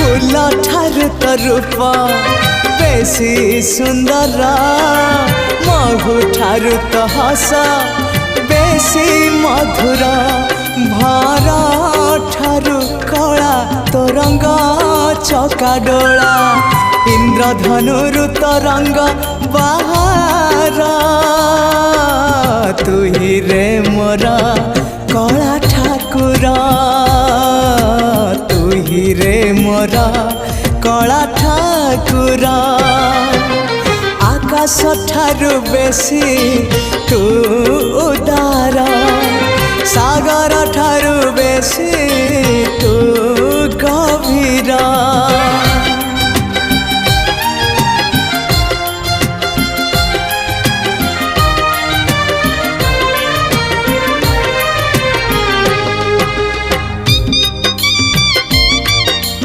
फूल ठारू तो रूप बेसी सुंदर महु ठारू तो हस बेसी मधुर भर ठारू कला तो रंग चकाडोला इंद्रधनुरु तो रंग बाहर तू ही रे मोरा कला ठाकुर तू ही रे मोरा कला ठाकुर आकाश ठारू बेसी तू उदार सागर ठारू बेसी तू